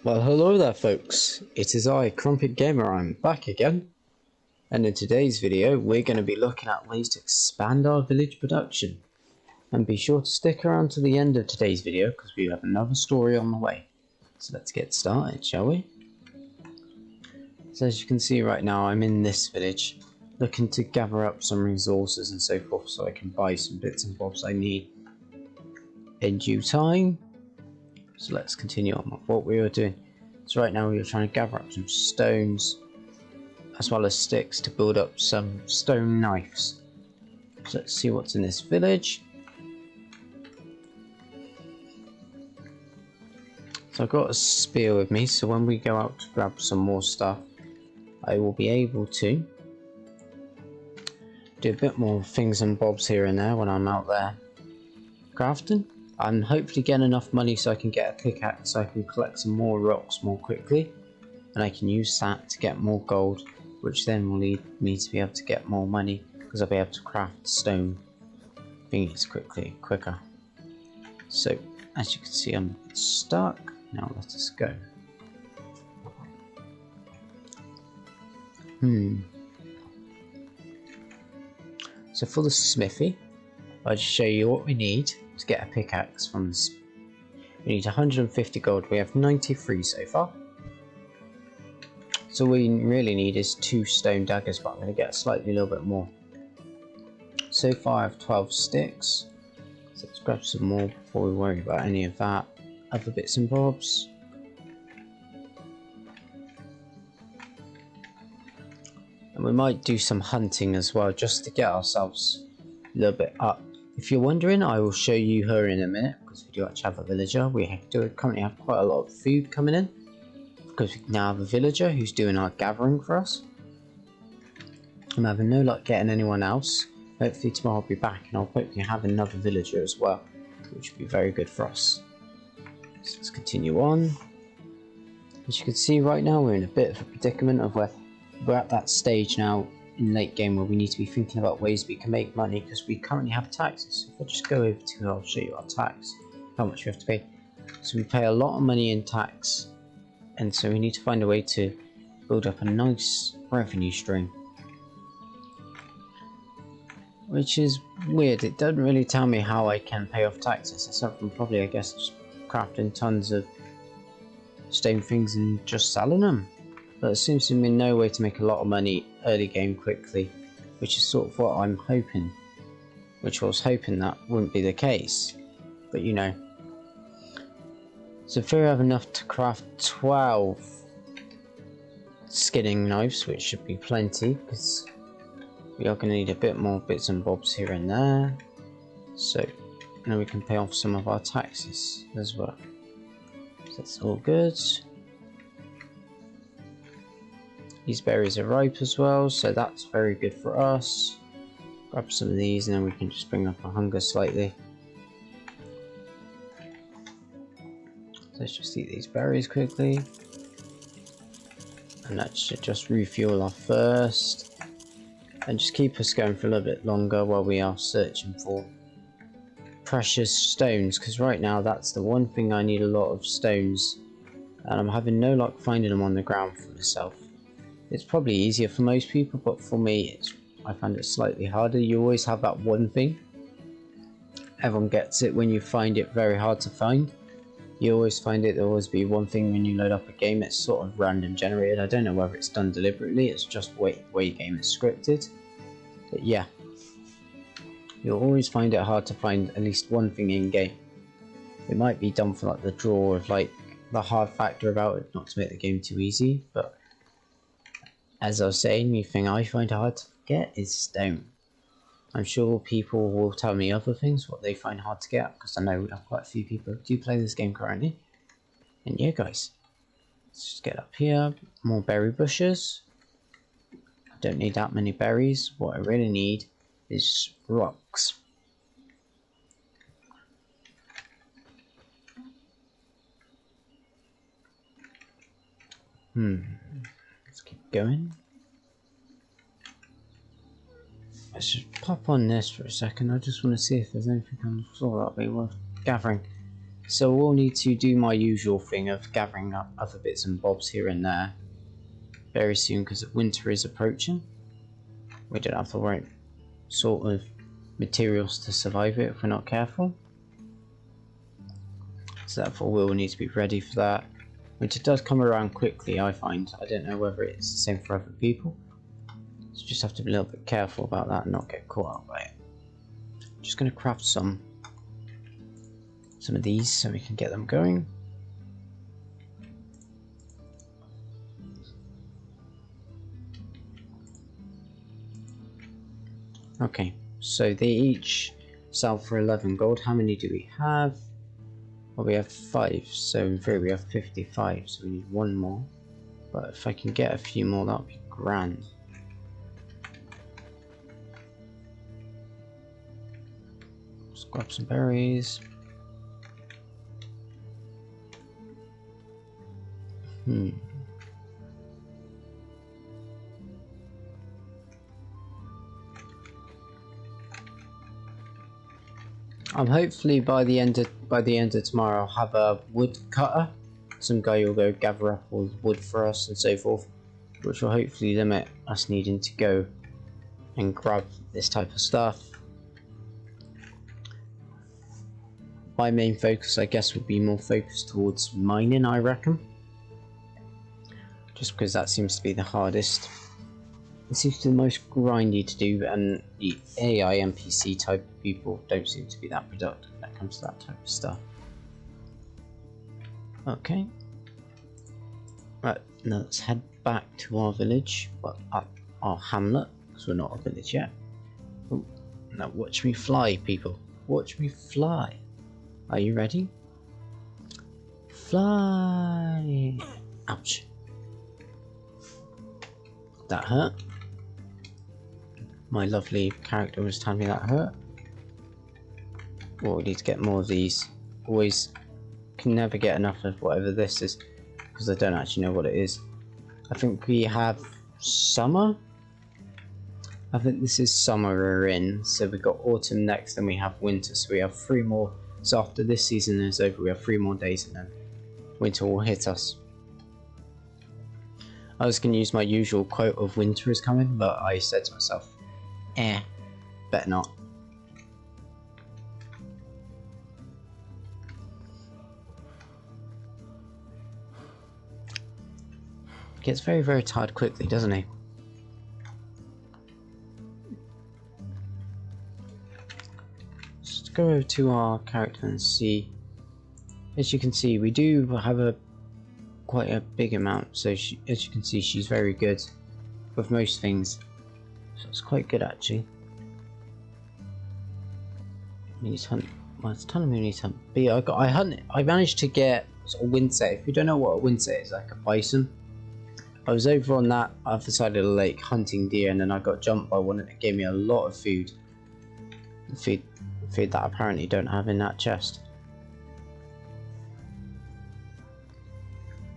Well, hello there folks, it is I, Crumpet Gamer. I'm back again, and in today's video we're going to be looking at ways to expand our village production. And be sure to stick around to the end of today's video because we have another story on the way. So let's get started, shall we? So as you can see right now, I'm in this village looking to gather up some resources and so forth so I can buy some bits and bobs I need in due time. So let's continue on with what we were doing. So right now we are trying to gather up some stones as well as sticks to build up some stone knives. So let's see what's in this village. So I've got a spear with me, so when we go out to grab some more stuff I will be able to do a bit more things and bobs here and there when I'm out there crafting. And hopefully get enough money so I can get a pickaxe so I can collect some more rocks more quickly, and I can use that to get more gold, which then will lead me to be able to get more money because I'll be able to craft stone thingies quicker. So as you can see I'm stuck. Now let us go. So for the smithy, I'll just show you what we need to get a pickaxe from this. We need 150 gold. We have 93 so far. So we really need is 2 stone daggers, but I'm going to get a little bit more. So far I have 12 sticks. So let's grab some more before we worry about any of that other bits and bobs. And we might do some hunting as well just to get ourselves a little bit up. If you're wondering, I will show you her in a minute because we do actually have a villager. We currently have quite a lot of food coming in because we now have a villager who's doing our gathering for us. I'm having no luck getting anyone else. Hopefully tomorrow I'll be back and I'll hopefully have another villager as well, which would be very good for us. So let's continue on. As you can see right now we're in a bit of a predicament of where we're at that stage now in late game where we need to be thinking about ways we can make money because we currently have taxes. So if I just go over to, I'll show you our tax, how much we have to pay. So we pay a lot of money in tax, and so we need to find a way to build up a nice revenue stream, which is weird. It doesn't really tell me how I can pay off taxes except from probably I guess just crafting tons of stone things and just selling them. But there seems to be no way to make a lot of money early game quickly, which is sort of what I'm hoping. Which I was hoping that wouldn't be the case, but you know. So if we have enough to craft 12 skinning knives, which should be plenty, because we are going to need a bit more bits and bobs here and there. So now we can pay off some of our taxes as well. So that's all good. These berries are ripe as well, so that's very good for us. Grab some of these and then we can just bring up our hunger slightly. So let's just eat these berries quickly. And that should just refuel our thirst. And just keep us going for a little bit longer while we are searching for precious stones. Because right now that's the one thing I need a lot of stones. And I'm having no luck finding them on the ground for myself. It's probably easier for most people, but for me, I find it slightly harder. You always have that one thing. Everyone gets it when you find it very hard to find. You always find it, there'll always be one thing when you load up a game. It's sort of random generated. I don't know whether it's done deliberately. It's just way your game is scripted. But yeah, you'll always find it hard to find at least one thing in game. It might be done for like the draw of like the hard factor about it, not to make the game too easy, but as I was saying, the thing I find hard to get is stone. I'm sure people will tell me other things, what they find hard to get, because I know we have quite a few people who do play this game currently. And yeah guys, let's just get up here, more berry bushes. I don't need that many berries, what I really need is rocks. Let's keep going. Let's just pop on this for a second. I just want to see if there's anything on the floor that'll be worth gathering. So we'll need to do my usual thing of gathering up other bits and bobs here and there very soon, because winter is approaching. We don't have the right sort of materials to survive it if we're not careful. So therefore we'll need to be ready for that. Winter does come around quickly, I find. I don't know whether it's the same for other people. So just have to be a little bit careful about that and not get caught up by it. Just going to craft some of these so we can get them going. Okay, so they each sell for 11 gold. How many do we have? Well, we have 5, so in theory we have 55, so we need one more. But if I can get a few more, that would be grand. Let's grab some berries. Hopefully by the end of tomorrow I'll have a wood cutter. Some guy will go gather up all the wood for us and so forth, which will hopefully limit us needing to go and grab this type of stuff. My main focus, I guess, would be more focused towards mining, I reckon. Just because that seems to be the hardest. It seems to be the most grindy to do, and the AI NPC type of people don't seem to be that productive when it comes to that type of stuff. Okay. Right, now let's head back to our village, well, our hamlet, because we're not a village yet. Ooh, now watch me fly, people. Watch me fly. Are you ready? Fly! Ouch. That hurt. My lovely character was telling me that hurt. Well, we need to get more of these. Always can never get enough of whatever this is, because I don't actually know what it is. I think we have summer. I think this is summer we're in. So we've got autumn next, then we have winter. So we have 3 more. So after this season is over, we have 3 more days, and then winter will hit us. I was going to use my usual quote of winter is coming, but I said to myself, better not. Gets very, very tired quickly, doesn't he? Let's go over to our character and see. As you can see, we do have quite a big amount, so as you can see, she's very good with most things. So it's quite good actually. We need to hunt. Well, it's telling me we need to hunt. But yeah, I managed to get sort of windset. If you don't know what a windset is, like a bison. I was over on that other side of the lake hunting deer, and then I got jumped by one, and it gave me a lot of food. Food that I apparently don't have in that chest.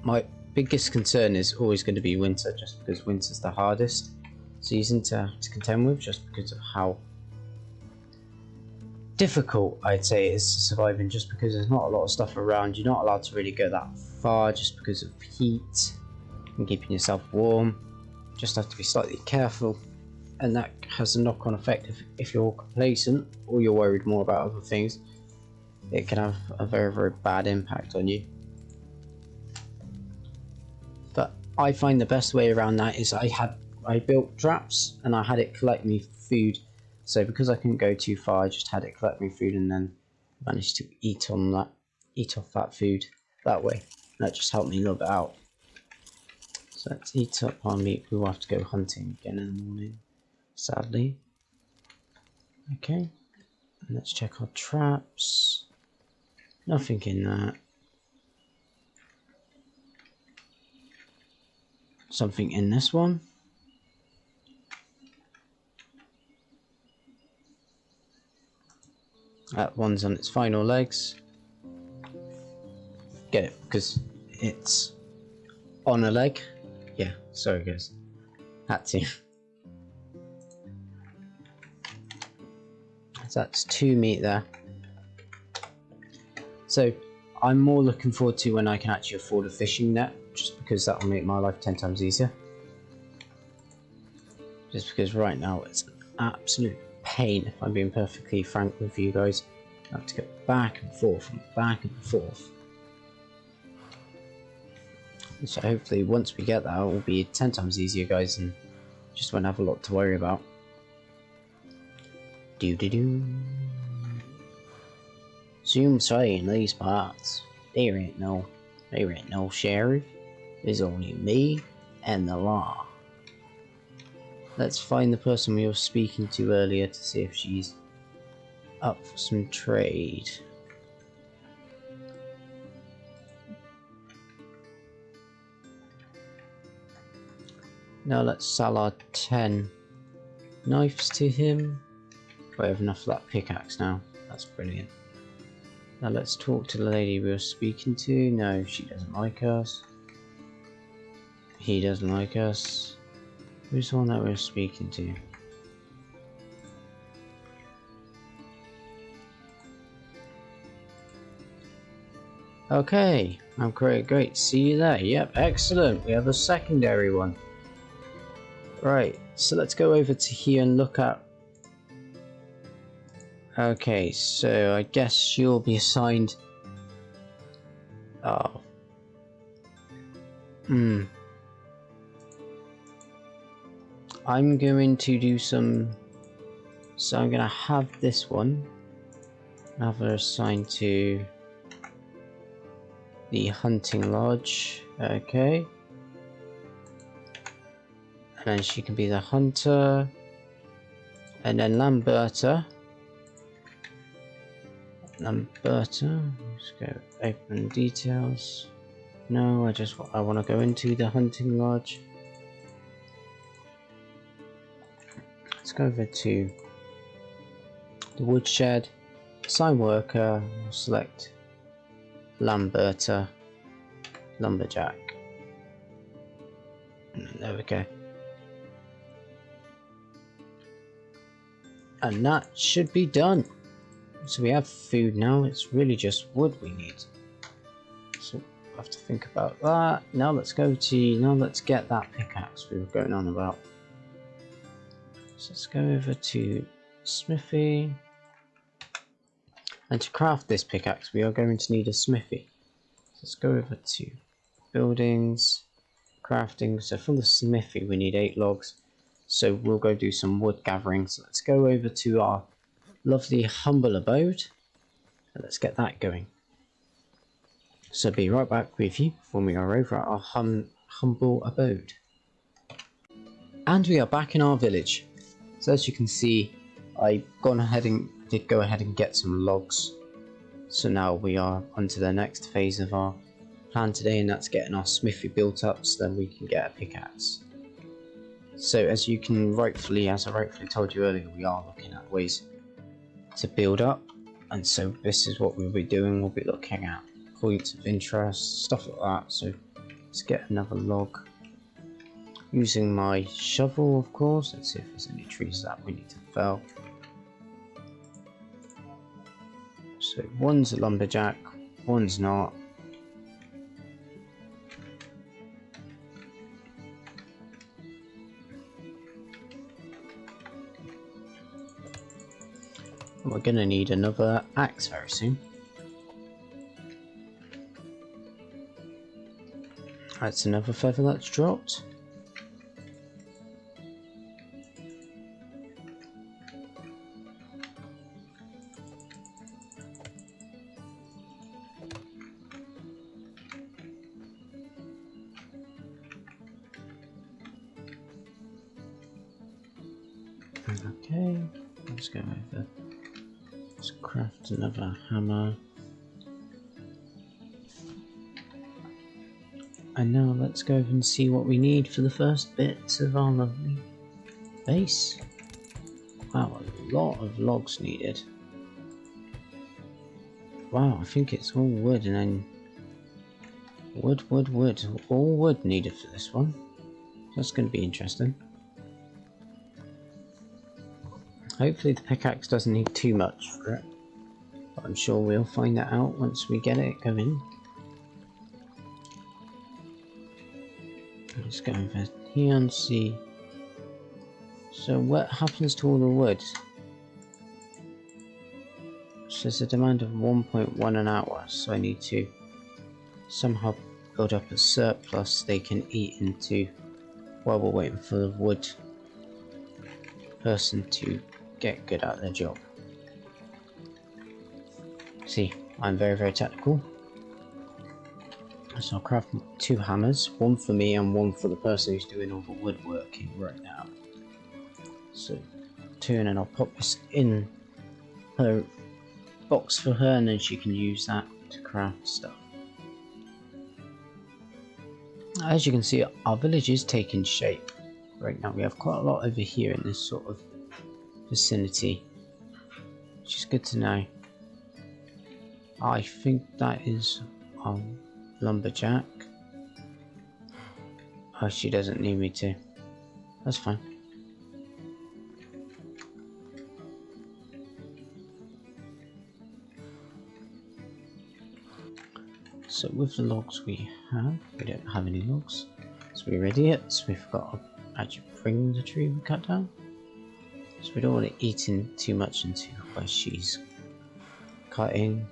My biggest concern is always going to be winter, just because winter's the hardest season to contend with, just because of how difficult I'd say it is to survive in, just because there's not a lot of stuff around. You're not allowed to really go that far just because of heat and keeping yourself warm. Just have to be slightly careful, and that has a knock-on effect. If you're complacent or you're worried more about other things, it can have a very, very bad impact on you. But I find the best way around that is I built traps and I had it collect me food. So because I couldn't go too far, I just had it collect me food and then managed to eat off that food that way. That just helped me a little bit out. So let's eat up our meat. We will have to go hunting again in the morning, sadly. Okay, and let's check our traps. Nothing in that. Something in this one. That one's on its final legs. Get it, because it's on a leg. Yeah, sorry guys. Had to. So that's 2 meat there. So I'm more looking forward to when I can actually afford a fishing net, just because that will make my life 10 times easier. Just because right now it's an absolute pain, if I'm being perfectly frank with you guys. I have to go back and forth and back and forth. So hopefully once we get that, it will be 10 times easier, guys, and just won't have a lot to worry about. Do. Some say in these parts, there ain't no sheriff. There's only me and the law. Let's find the person we were speaking to earlier to see if she's up for some trade. Now let's sell our 10 knives to him. We have enough of that pickaxe now. That's brilliant. Now let's talk to the lady we were speaking to. No, she doesn't like us. He doesn't like us. Who's the one that we were speaking to? Okay, I'm great. See you there. Yep, excellent. We have a secondary one. Right, so let's go over to here and look at... Okay, so I guess she'll be assigned... Oh. I'm going to do some... So I'm going to have this one. Have her assigned to... the hunting lodge. Okay. And then she can be the hunter. And then Lamberta, let's go open details. No, I want to go into the hunting lodge. Let's go over to the woodshed, assign worker, we'll select Lamberta, lumberjack. There we go. And that should be done. So we have food now, it's really just wood we need. So we'll have to think about that. Now let's get that pickaxe we were going on about. So let's go over to smithy. And to craft this pickaxe we are going to need a smithy. So let's go over to buildings, crafting. So for the smithy we need 8 logs. So we'll go do some wood gathering. So let's go over to our lovely humble abode and let's get that going. So be right back with you when we are over at our humble abode. And we are back in our village. So as you can see, I did go ahead and get some logs. So now we are onto the next phase of our plan today, and that's getting our smithy built up so then we can get a pickaxe. So as I rightfully told you earlier, we are looking at ways to build up, and so this is what we'll be doing. We'll be looking at points of interest, stuff like that. So let's get another log using my shovel, of course. Let's see if there's any trees that we need to fell. So one's a lumberjack, one's not. We're going to need another axe very soon. That's another feather that's dropped. Okay, let's go over. Let's craft another hammer. And now let's go and see what we need for the first bits of our lovely base. Wow, a lot of logs needed. Wow, I think it's all wood and then wood. All wood needed for this one. That's going to be interesting. Hopefully the pickaxe doesn't need too much for it. But I'm sure we'll find that out once we get it going. Let's go over here and see. So what happens to all the wood? So there's a demand of 1.1 an hour, so I need to somehow build up a surplus they can eat into while we're waiting for the wood person to get good at their job. See, I'm very, very technical. So I'll craft 2 hammers, one for me and one for the person who's doing all the woodworking right now. So 2, and then I'll pop this in her box for her, and then she can use that to craft stuff. As you can see, our village is taking shape. Right now we have quite a lot over here in this sort of vicinity, which is good to know. I think that is lumberjack. Oh, she doesn't need me to. That's fine. So with the logs we don't have any logs. So we're idiots. We've got to actually bring the tree we cut down. So we don't want it eating too much into where she's cutting.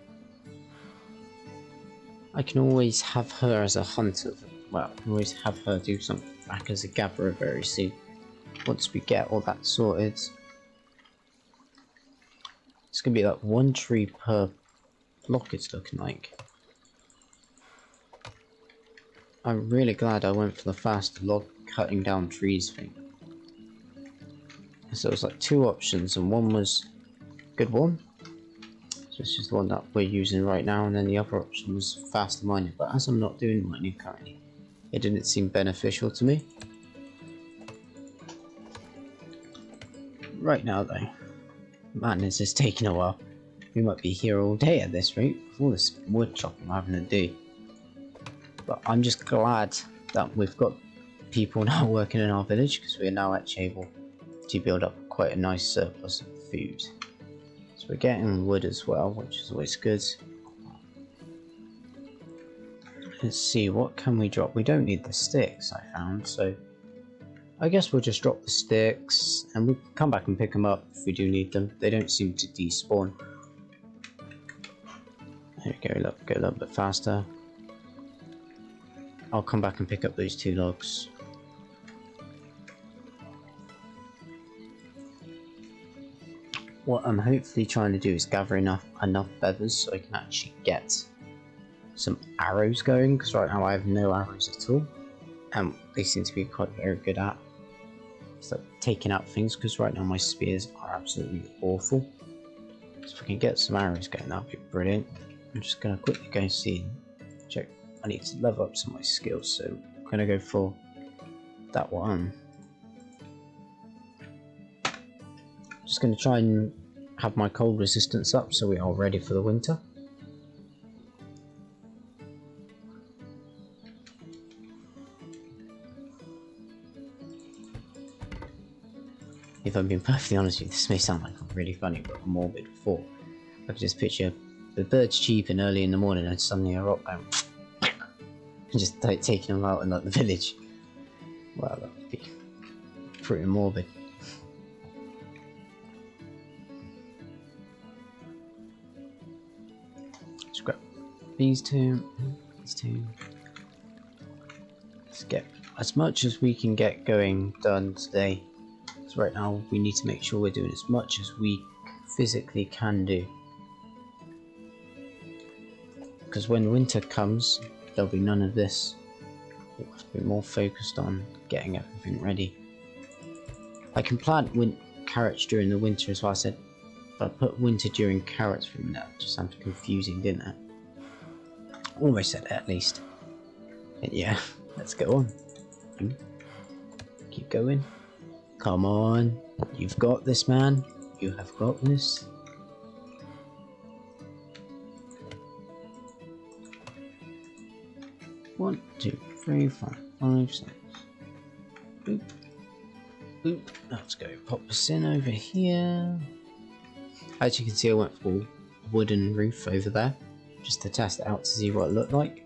I can always have her as a hunter. Well, I can always have her do something back as a gatherer very soon. Once we get all that sorted. It's going to be like 1 tree per block, it's looking like. I'm really glad I went for the fast log cutting down trees thing. So it was like 2 options, and one was a good one. So this is the one that we're using right now, and then the other option was fast mining. But as I'm not doing mining currently, it didn't seem beneficial to me. Right now though, man, this is taking a while. We might be here all day at this rate with all this wood chopping I'm having to do. But I'm just glad that we've got people now working in our village, because we're now actually able to build up quite a nice surplus of food. So we're getting wood as well, which is always good. Let's see, what can we drop? We don't need the sticks, I found, so I guess we'll just drop the sticks and we'll come back and pick them up if we do need them. They don't seem to despawn. There we go, look, go a little bit faster. I'll come back and pick up those 2 logs. What I'm hopefully trying to do is gather enough feathers so I can actually get some arrows going, because right now I have no arrows at all, and they seem to be quite very good at taking out things, because right now my spears are absolutely awful. So if we can get some arrows going, that would be brilliant. I'm just going to quickly go and see, check. I need to level up some of my skills, so I'm going to go for that one. Just going to try and have my cold resistance up so we are ready for the winter. If I'm being perfectly honest with you, this may sound like I'm really funny but morbid before. I could just picture the birds cheeping early in the morning and suddenly a rock going and just taking them out in like the village. Well, that would be pretty morbid. Scrap these 2, these 2. Let's get as much as we can get going done today. So right now we need to make sure we're doing as much as we physically can do. Because when winter comes, there'll be none of this. We'll have to be more focused on getting everything ready. I can plant carrots during the winter as well. I said, but I put winter during carrots for a minute. That just sounded confusing, didn't it? Almost said it at least. And yeah, let's go on. Keep going. Come on. You've got this, man. You have got this. One, 2, 3, 4, 5, 6. Boop. Boop. Let's go pop this in over here. As you can see, I went for wooden roof over there, just to test it out to see what it looked like.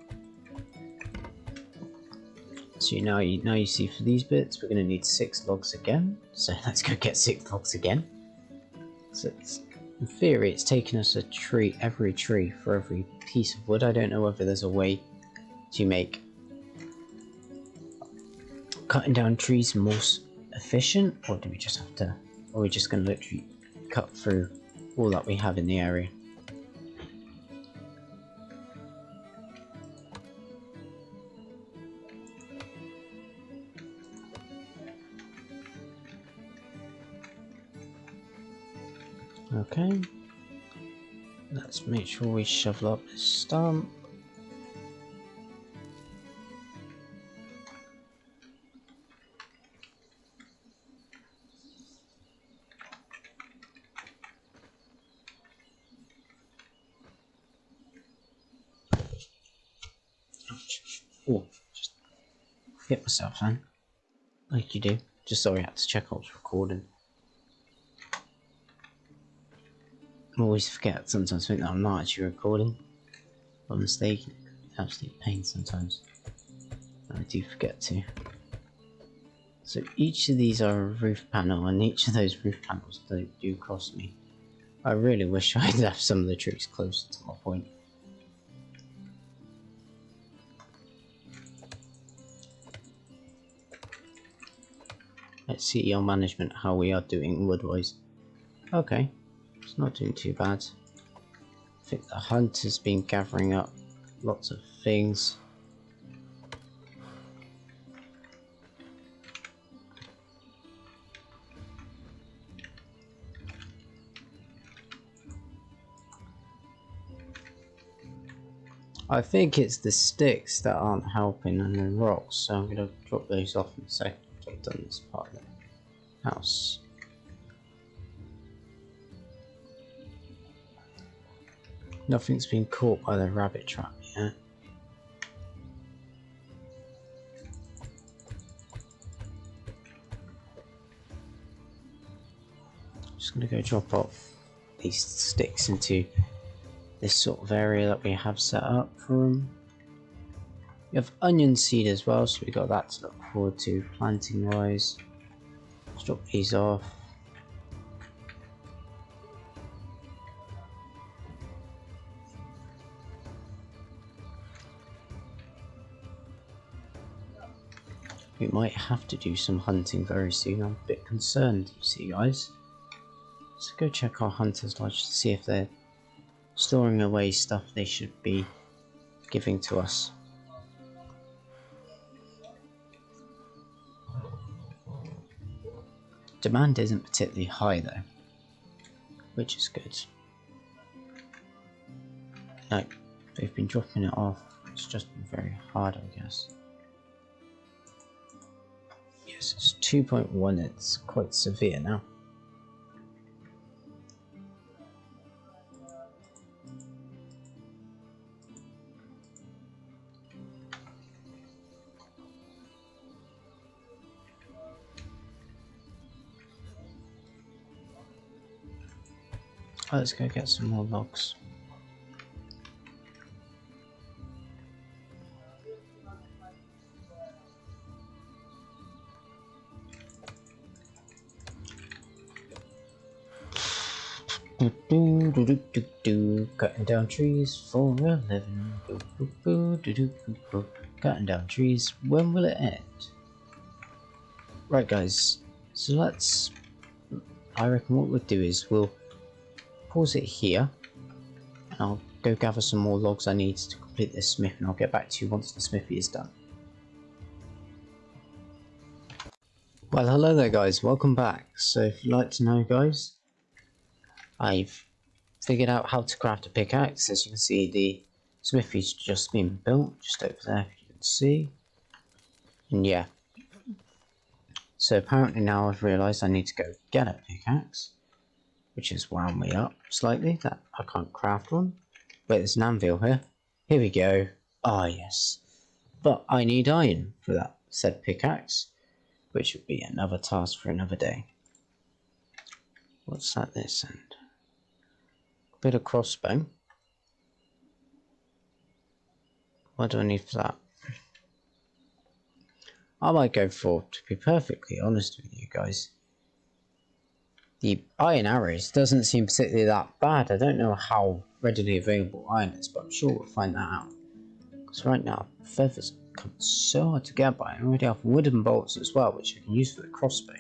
So now you see for these bits, we're going to need 6 logs again. So let's go get 6 logs again. So in theory, it's taken us a tree, every tree for every piece of wood. I don't know whether there's a way to make cutting down trees more efficient, or do we just have to, or are we just going to literally cut through all that we have in the area? Okay, let's make sure we shovel up this stump. Oh, just hit myself then, like you do. Just sorry, I had to check I was recording. I always forget sometimes, think that I'm not actually recording. By mistake, absolute pain sometimes. I do forget to. So each of these are a roof panel, and each of those roof panels do cost me. I really wish I'd left some of the trees closer to my point. Let's see our management, how we are doing wood-wise. Okay, it's not doing too bad. I think the hunt has been gathering up lots of things. I think it's the sticks that aren't helping and the rocks, so I'm going to drop those off in a second after I've done this part of the house. Nothing's been caught by the rabbit trap yet. Just going to go drop off these sticks into this sort of area that we have set up for them. We have onion seed as well, so we got that to look forward to planting wise. Let's drop these off. We might have to do some hunting very soon. I'm a bit concerned, you see, guys. Let's go check our hunter's lodge to see if they're storing away stuff they should be giving to us. Demand isn't particularly high though, which is good. No, they've been dropping it off. It's just been very hard, I guess. Yes, it's 2.1. It's quite severe now. Let's go get some more logs. Cutting down trees for a living. Cutting down trees. When will it end? Right, guys. So let's. I reckon what we'll do is we'll pause it here. And I'll go gather some more logs I need to complete this smith, and I'll get back to you once the smithy is done. Well, hello there, guys. Welcome back. So, if you'd like to know, guys, I've figured out how to craft a pickaxe. As you can see, the smithy's just been built, just over there, if you can see. And yeah. So apparently now I've realised I need to go get a pickaxe, which has wound me up slightly, that I can't craft one. Wait, there's an anvil here. Here we go. Ah, yes. But I need iron for that said pickaxe, which would be another task for another day. What's at this end? Bit of crossbow. What do I need for that? I might go for, to be perfectly honest with you guys, the iron arrows doesn't seem particularly that bad. I don't know how readily available iron is, but I'm sure we'll find that out. Because right now, feathers come so hard to get by. I already have wooden bolts as well, which I can use for the crossbow.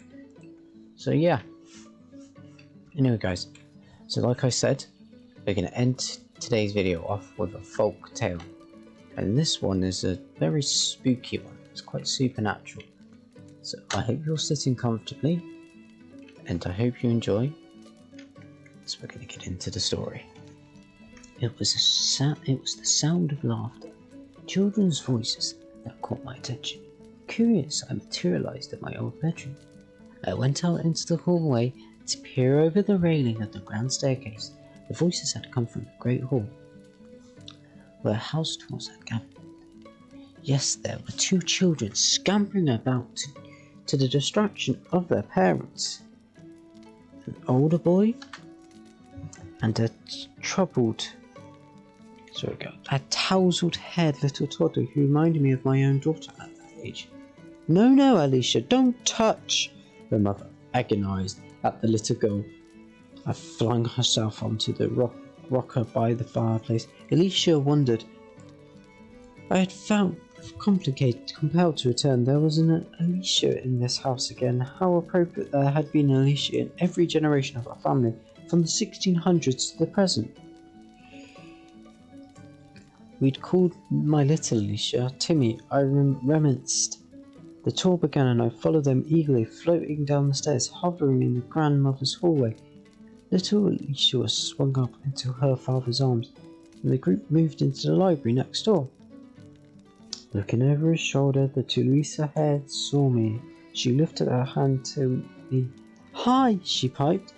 So yeah. Anyway guys, so like I said, we're going to end today's video off with a folk tale. And this one is a very spooky one. It's quite supernatural. So I hope you're sitting comfortably, and I hope you enjoy. So we're going to get into the story. It was the sound of laughter, children's voices, that caught my attention. Curious, I materialized in my old bedroom. I went out into the hallway to peer over the railing of the grand staircase. The voices had come from the great hall, where house tours had gathered. Yes, there were two children scampering about to the distraction of their parents. An older boy and a tousled-haired little toddler who reminded me of my own daughter at that age. No, no, Alicia, don't touch! Her mother agonized at the little girl. I flung herself onto the rocker by the fireplace. Alicia wondered. I had felt compelled to return. There was an Alicia in this house again. How appropriate there had been Alicia in every generation of our family, from the 1600s to the present. We'd called my little Alicia Timmy. I reminisced. The tour began and I followed them eagerly, floating down the stairs, hovering in the grandmother's hallway. Little Alicia was swung up into her father's arms, and the group moved into the library next door. Looking over his shoulder, the Tulisa head saw me. She lifted her hand to me. Hi, she piped.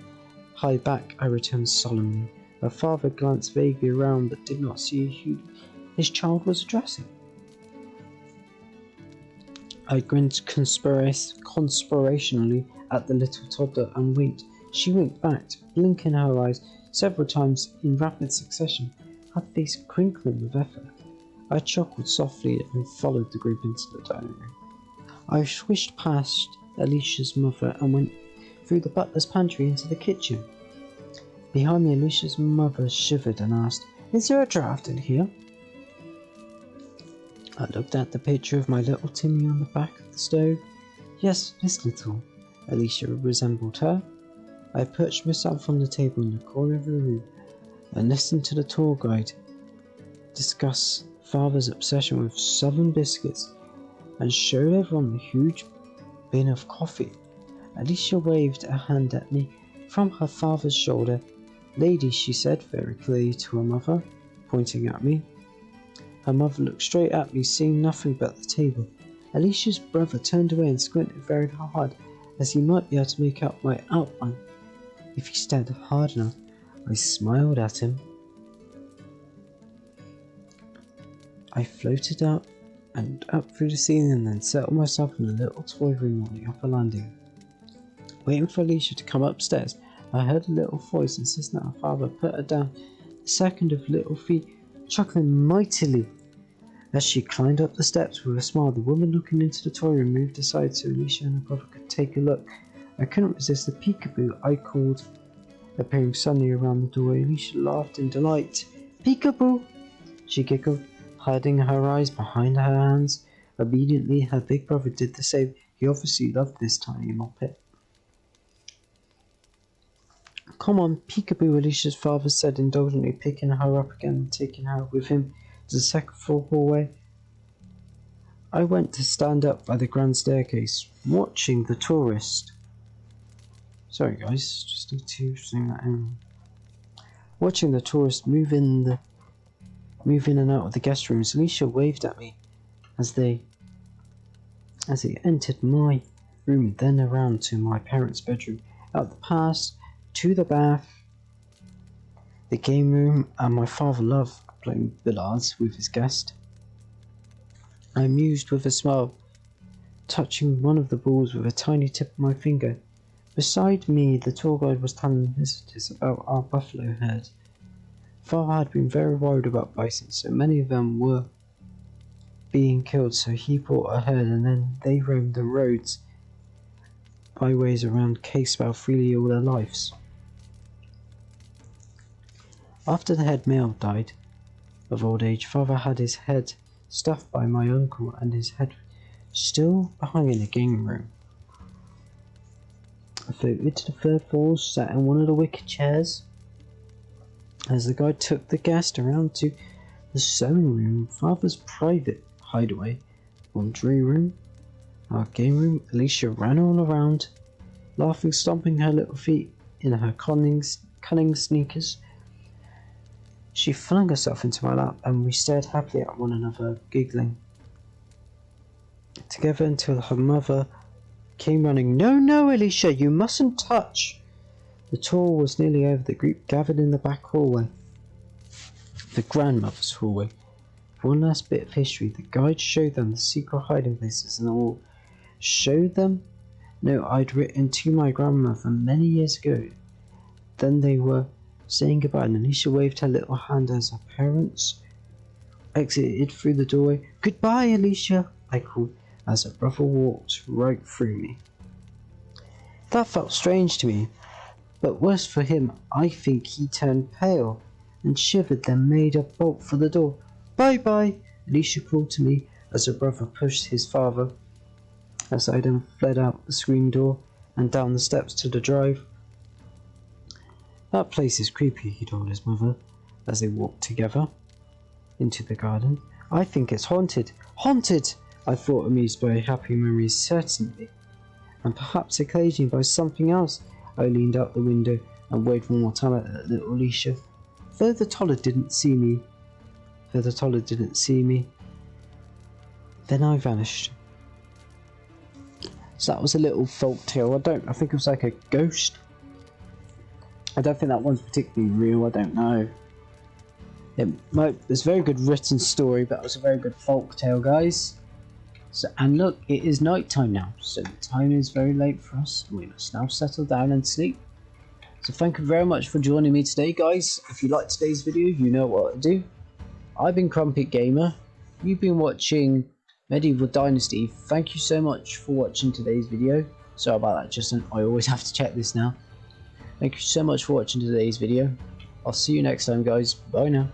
Hi back, I returned solemnly. Her father glanced vaguely around but did not see who his child was addressing. I grinned conspirationally at the little toddler and winked. She winked back, blinking her eyes several times in rapid succession, her face crinkling with effort. I chuckled softly and followed the group into the dining room. I swished past Alicia's mother and went through the butler's pantry into the kitchen. Behind me, Alicia's mother shivered and asked, Is there a draft in here? I looked at the picture of my little Timmy on the back of the stove. Yes, this little Alicia resembled her. I perched myself on the table in the corner of the room and listened to the tour guide discuss father's obsession with southern biscuits and showed everyone the huge bin of coffee. Alicia waved a hand at me from her father's shoulder. Lady, she said very clearly to her mother, pointing at me. Her mother looked straight at me, seeing nothing but the table. Alicia's brother turned away and squinted very hard, as he might be able to make out my outline. If he stared hard enough, I smiled at him. I floated up and up through the ceiling and then settled myself in a little toy room on the upper landing. Waiting for Alicia to come upstairs, I heard a little voice insisting that her father put her down. The second of little feet chuckling mightily as she climbed up the steps with a smile. The woman looking into the toy room moved aside so Alicia and her brother could take a look. I couldn't resist the peekaboo, I called, appearing suddenly around the doorway. Alicia laughed in delight. Peekaboo! She giggled, hiding her eyes behind her hands. Obediently, her big brother did the same. He obviously loved this tiny moppet. Come on, peekaboo, Alicia's father said indulgently, picking her up again and taking her with him to the second floor hallway. I went to stand up by the grand staircase, watching the tourist. Sorry guys, just need to zoom that in. Watching the tourist move in and out of the guest rooms. Alicia waved at me as they entered my room, then around to my parents' bedroom, out the pass, to the bath, the game room, and my father loved playing billiards with his guest. I mused with a smile, touching one of the balls with a tiny tip of my finger. Beside me, the tour guide was telling visitors about our buffalo herd. Father had been very worried about bison, so many of them were being killed, so he bought a herd and then they roamed the roads byways around Casebow freely all their lives. After the head male died of old age, Father had his head stuffed by my uncle and his head still hung in the game room. I floated to the third floor, sat in one of the wicker chairs as the guide took the guest around to the sewing room, Father's private hideaway, laundry room, our game room. Alicia ran all around, laughing, stomping her little feet in her cunning sneakers. She flung herself into my lap and we stared happily at one another, giggling together until her mother came running. "No, no, Alicia, you mustn't touch!" The tour was nearly over. The group gathered in the back hallway, the grandmother's hallway. For one last bit of history, the guide showed them the secret hiding places in the wall. Showed them? No, I'd written to my grandmother many years ago. Then they were saying goodbye and Alicia waved her little hand as her parents exited through the doorway. "Goodbye, Alicia," I called as her brother walked right through me. That felt strange to me, but worse for him, I think he turned pale and shivered, then made a bolt for the door. "Bye-bye," Alicia called to me as her brother pushed his father aside and fled out the screen door and down the steps to the drive. "That place is creepy," he told his mother as they walked together into the garden. "I think it's haunted." "Haunted!" I thought, amused by happy memories, certainly, and perhaps occasionally by something else. I leaned out the window and waved one more time at little Alicia. Feather Toddler didn't see me. Then I vanished. So that was a little folk tale. I think it was like a ghost. I don't think that one's particularly real. I don't know. It's a very good written story, but it was a very good folk tale, guys. So, and look, it is night time now, so the time is very late for us, and we must now settle down and sleep. So thank you very much for joining me today, guys. If you liked today's video, you know what to do. I've been Crumpet Gamer. You've been watching Medieval Dynasty. Thank you so much for watching today's video. Sorry about that, Justin. I always have to check this now. Thank you so much for watching today's video. I'll see you next time, guys. Bye now.